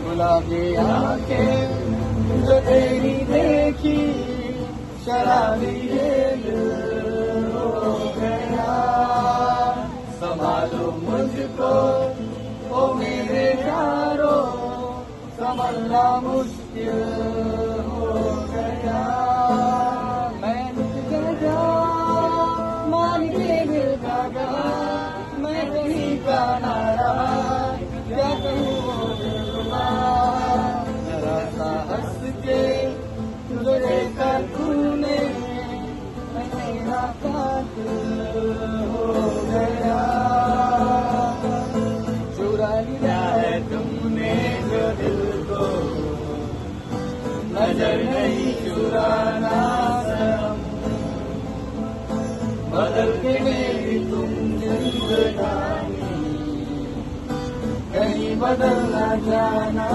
गुलाबी आंखें जो तेरी देखी, शराबी ये दिल हो गया। संभालो मुझको ओ मेरे यारो, संभलना मुश्किल हो गया। मैं रुक गया मान के दिल का गया, मैं कहीं का ना रहा, क्या कहूँ वो दिलरुबा। जरा सा हंस के तुझे देखा तूने, मेरा कातिल हो गया। चुरा लिया है तुमने जो दिल को, नजर नहीं चुराना सनम। बदल के मेरी तुम जिंदगानी, कहीं बदल न जाना।